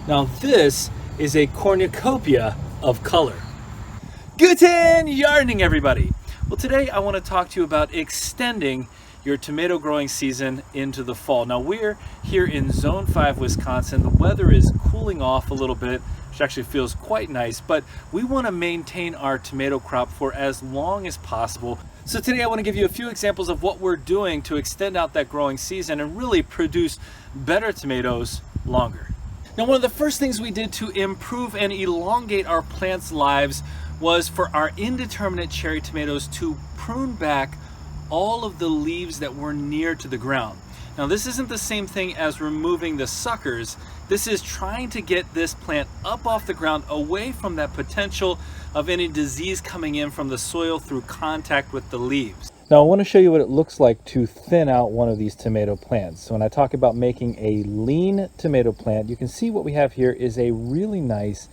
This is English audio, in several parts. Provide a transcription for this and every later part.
Now this is a cornucopia of color. Guten Yardening, everybody! Well, today I want to talk to you about extending your tomato growing season into the fall. Now we're here in Zone 5, Wisconsin. The weather is cooling off a little bit, which actually feels quite nice, but we want to maintain our tomato crop for as long as possible. So today I want to give you a few examples of what we're doing to extend out that growing season and really produce better tomatoes longer. Now, one of the first things we did to improve and elongate our plants' lives was for our indeterminate cherry tomatoes to prune back all of the leaves that were near to the ground. Now, this isn't the same thing as removing the suckers. This is trying to get this plant up off the ground, away from that potential of any disease coming in from the soil through contact with the leaves. Now, I want to show you what it looks like to thin out one of these tomato plants. So when I talk about making a lean tomato plant, you can see what we have here is a really nice,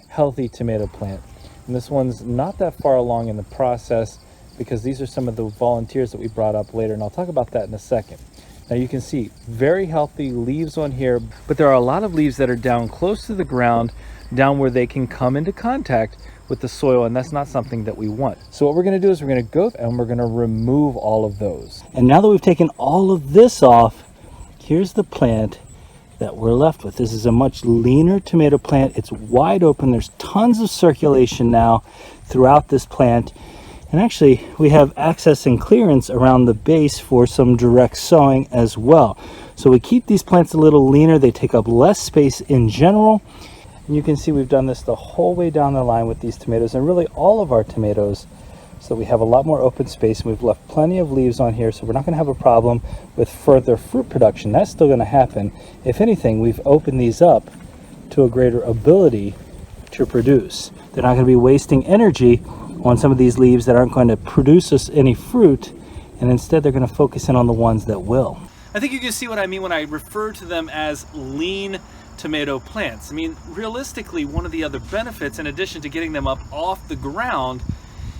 healthy tomato plant. And this one's not that far along in the process because these are some of the volunteers that we brought up later, and I'll talk about that in a second. Now you can see very healthy leaves on here, but there are a lot of leaves that are down close to the ground, down where they can come into contact with the soil, and that's not something that we want. So what we're going to do is we're going to go and we're going to remove all of those. And now that we've taken all of this off, here's the plant that we're left with. This is a much leaner tomato plant. It's wide open. There's tons of circulation now throughout this plant. And actually, we have access and clearance around the base for some direct sowing as well. So we keep these plants a little leaner. They take up less space in general. And you can see we've done this the whole way down the line with these tomatoes, and really all of our tomatoes. So we have a lot more open space, and we've left plenty of leaves on here, so we're not going to have a problem with further fruit production. That's still going to happen. If anything, we've opened these up to a greater ability to produce. They're not going to be wasting energy on some of these leaves that aren't going to produce us any fruit, and instead they're going to focus in on the ones that will. I think you can see what I mean when I refer to them as lean tomato plants. I mean, realistically, one of the other benefits, in addition to getting them up off the ground,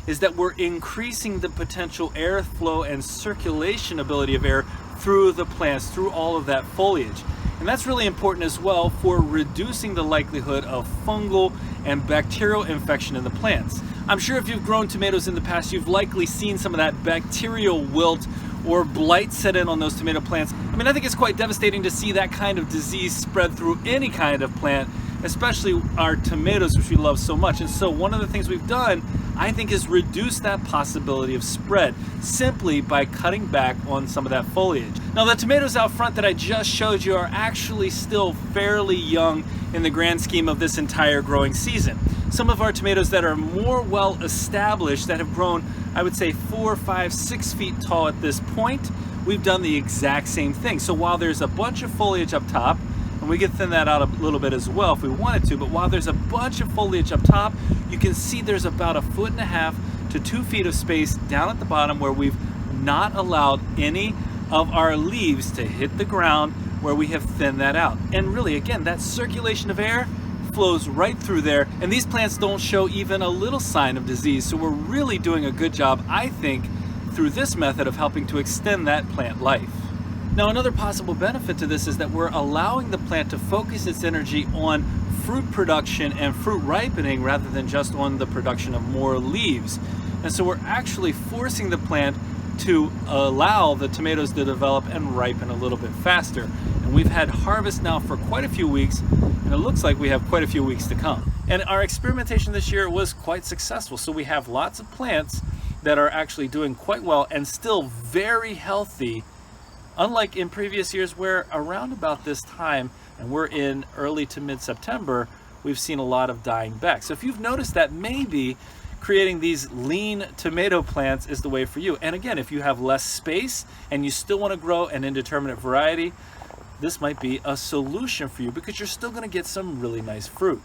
is that we're increasing the potential airflow and circulation ability of air through the plants, through all of that foliage. And that's really important as well for reducing the likelihood of fungal and bacterial infection in the plants. I'm sure if you've grown tomatoes in the past, you've likely seen some of that bacterial wilt or blight set in on those tomato plants. I mean, I think it's quite devastating to see that kind of disease spread through any kind of plant, especially our tomatoes, which we love so much. And so one of the things we've done, I think, is reduce that possibility of spread simply by cutting back on some of that foliage. Now, the tomatoes out front that I just showed you are actually still fairly young in the grand scheme of this entire growing season. Some of our tomatoes that are more well established, that have grown, I would say 4, 5, 6 feet tall at this point, we've done the exact same thing. So while there's a bunch of foliage up top, and we could thin that out a little bit as well if we wanted to, but while there's a bunch of foliage up top, you can see there's about 1.5 to 2 feet of space down at the bottom where we've not allowed any of our leaves to hit the ground, where we have thinned that out. And really, again, that circulation of air flows right through there, and these plants don't show even a little sign of disease. So we're really doing a good job, I think, through this method of helping to extend that plant life. Now, another possible benefit to this is that we're allowing the plant to focus its energy on fruit production and fruit ripening rather than just on the production of more leaves. And so we're actually forcing the plant to allow the tomatoes to develop and ripen a little bit faster. And we've had harvest now for quite a few weeks, and it looks like we have quite a few weeks to come. And our experimentation this year was quite successful. So we have lots of plants that are actually doing quite well and still very healthy, unlike in previous years where around about this time, and we're in early to mid-September, we've seen a lot of dying back. So if you've noticed that, maybe creating these lean tomato plants is the way for you. And again, if you have less space and you still want to grow an indeterminate variety, this might be a solution for you because you're still going to get some really nice fruit.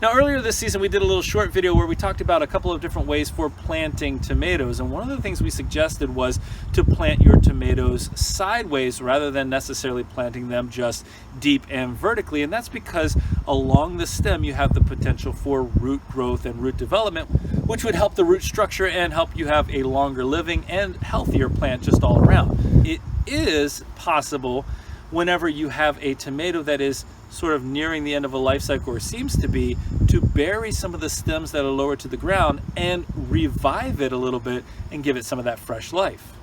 Now, earlier this season, we did a little short video where we talked about a couple of different ways for planting tomatoes. And one of the things we suggested was to plant your tomatoes sideways rather than necessarily planting them just deep and vertically. And that's because along the stem, you have the potential for root growth and root development, which would help the root structure and help you have a longer living and healthier plant just all around. It is possible whenever you have a tomato that is sort of nearing the end of a life cycle, or seems to be, to bury some of the stems that are lower to the ground and revive it a little bit and give it some of that fresh life.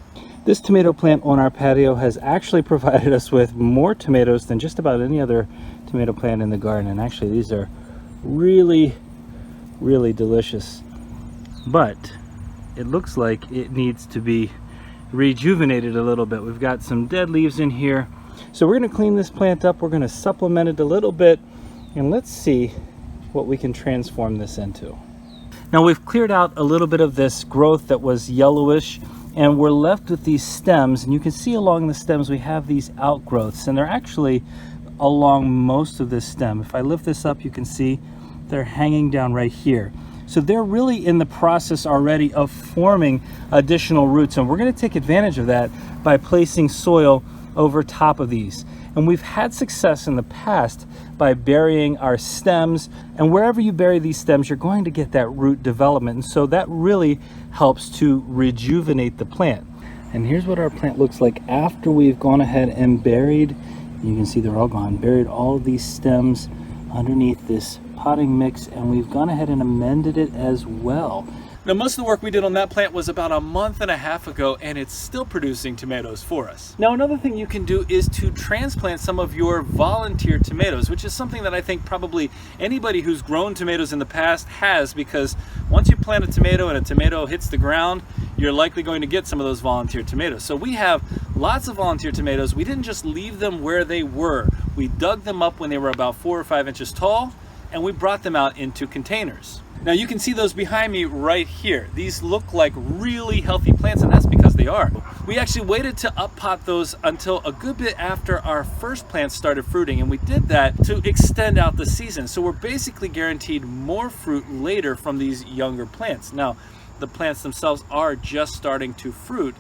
This tomato plant on our patio has actually provided us with more tomatoes than just about any other tomato plant in the garden. And actually these are really, really delicious. But it looks like it needs to be rejuvenated a little bit. We've got some dead leaves in here. So we're going to clean this plant up. We're going to supplement it a little bit. And let's see what we can transform this into. Now we've cleared out a little bit of this growth that was yellowish, and we're left with these stems. And you can see along the stems we have these outgrowths, and they're actually along most of this stem. If I lift this up, you can see they're hanging down right here. So they're really in the process already of forming additional roots, and we're going to take advantage of that by placing soil over top of these. And we've had success in the past by burying our stems, and wherever you bury these stems, you're going to get that root development. And so that really helps to rejuvenate the plant. And here's what our plant looks like after we've gone ahead and buried, you can see they're all gone, buried all of these stems underneath this potting mix, and we've gone ahead and amended it as well. Now, most of the work we did on that plant was about a month and a half ago, and it's still producing tomatoes for us. Now, another thing you can do is to transplant some of your volunteer tomatoes, which is something that I think probably anybody who's grown tomatoes in the past has, because once you plant a tomato and a tomato hits the ground, you're likely going to get some of those volunteer tomatoes. So we have lots of volunteer tomatoes. We didn't just leave them where they were. We dug them up when they were about 4 or 5 inches tall, and we brought them out into containers. Now you can see those behind me right here. These look like really healthy plants, and that's because they are. We actually waited to up pot those until a good bit after our first plants started fruiting, and we did that to extend out the season. So we're basically guaranteed more fruit later from these younger plants. Now, the plants themselves are just starting to fruit.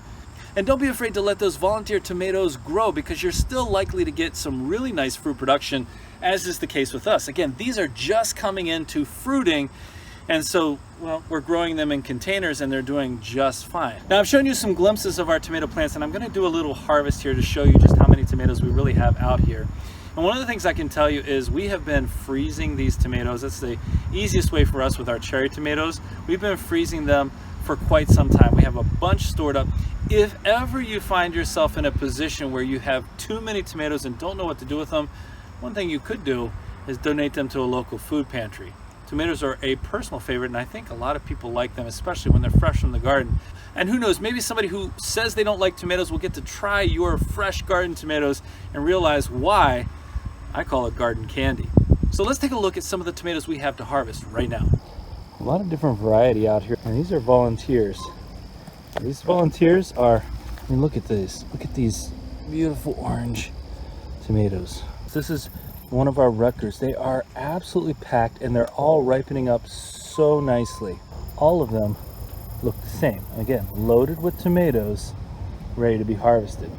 And don't be afraid to let those volunteer tomatoes grow, because you're still likely to get some really nice fruit production, as is the case with us. Again, these are just coming into fruiting, and so, well, we're growing them in containers and they're doing just fine. Now, I've shown you some glimpses of our tomato plants, and I'm going to do a little harvest here to show you just how many tomatoes we really have out here. And one of the things I can tell you is we have been freezing these tomatoes. That's the easiest way for us with our cherry tomatoes. We've been freezing them for quite some time. We have a bunch stored up. If ever you find yourself in a position where you have too many tomatoes and don't know what to do with them, one thing you could do is donate them to a local food pantry. Tomatoes are a personal favorite, and I think a lot of people like them, especially when they're fresh from the garden. And who knows, maybe somebody who says they don't like tomatoes will get to try your fresh garden tomatoes and realize why I call it garden candy. So let's take a look at some of the tomatoes we have to harvest right now. A lot of different variety out here, and these are volunteers. These volunteers are, I mean, look at this. Look at these beautiful orange tomatoes. This is one of our Rutgers. They are absolutely packed, and they're all ripening up so nicely. All of them look the same. Again, loaded with tomatoes, ready to be harvested.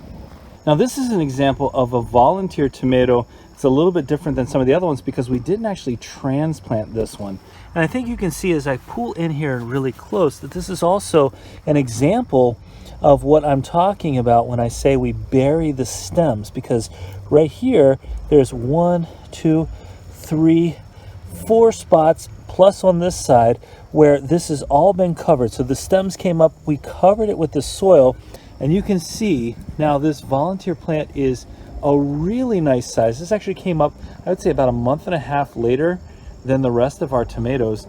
Now, this is an example of a volunteer tomato. It's a little bit different than some of the other ones because we didn't actually transplant this one. And I think you can see as I pull in here really close that this is also an example of what I'm talking about when I say we bury the stems, because right here there's 1, 2, 3, 4 spots plus on this side where this has all been covered. So the stems came up, we covered it with the soil, and you can see now this volunteer plant is a really nice size. This actually came up, I would say, about a month and a half later than the rest of our tomatoes,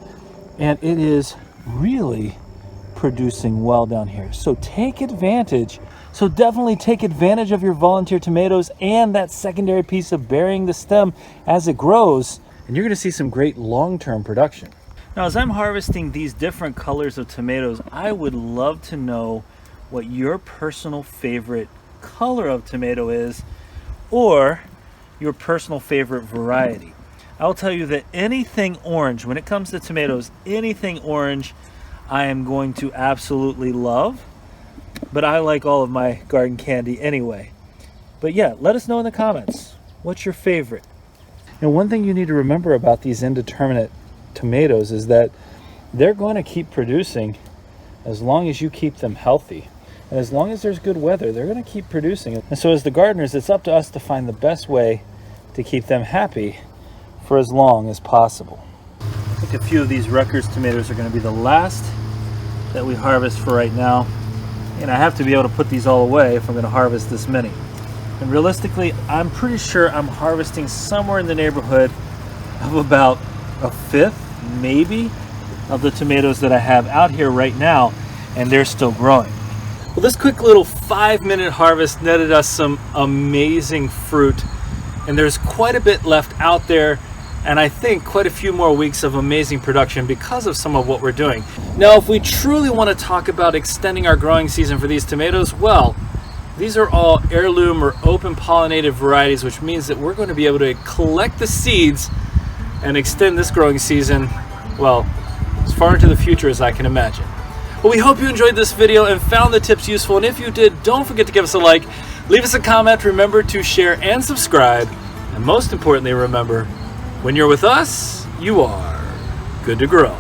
and it is really producing well down here. So take advantage. So definitely take advantage of your volunteer tomatoes and that secondary piece of burying the stem as it grows, and you're going to see some great long-term production. Now, as I'm harvesting these different colors of tomatoes, I would love to know what your personal favorite color of tomato is, or your personal favorite variety. I'll tell you that anything orange, when it comes to tomatoes, anything orange I am going to absolutely love, but I like all of my garden candy anyway. But yeah, let us know in the comments, what's your favorite? And one thing you need to remember about these indeterminate tomatoes is that they're going to keep producing as long as you keep them healthy. And as long as there's good weather, they're going to keep producing. And so as the gardeners, it's up to us to find the best way to keep them happy for as long as possible. I think a few of these Rutgers tomatoes are going to be the last that we harvest for right now. And I have to be able to put these all away if I'm going to harvest this many. And realistically, I'm pretty sure I'm harvesting somewhere in the neighborhood of about a fifth, maybe, of the tomatoes that I have out here right now, and they're still growing. Well, this quick little 5-minute harvest netted us some amazing fruit, and there's quite a bit left out there, and I think quite a few more weeks of amazing production because of some of what we're doing. Now, if we truly want to talk about extending our growing season for these tomatoes, well, these are all heirloom or open pollinated varieties, which means that we're going to be able to collect the seeds and extend this growing season, well, as far into the future as I can imagine. Well, we hope you enjoyed this video and found the tips useful, and if you did, don't forget to give us a like, leave us a comment, remember to share and subscribe, and most importantly, remember, when you're with us, you are good to grow.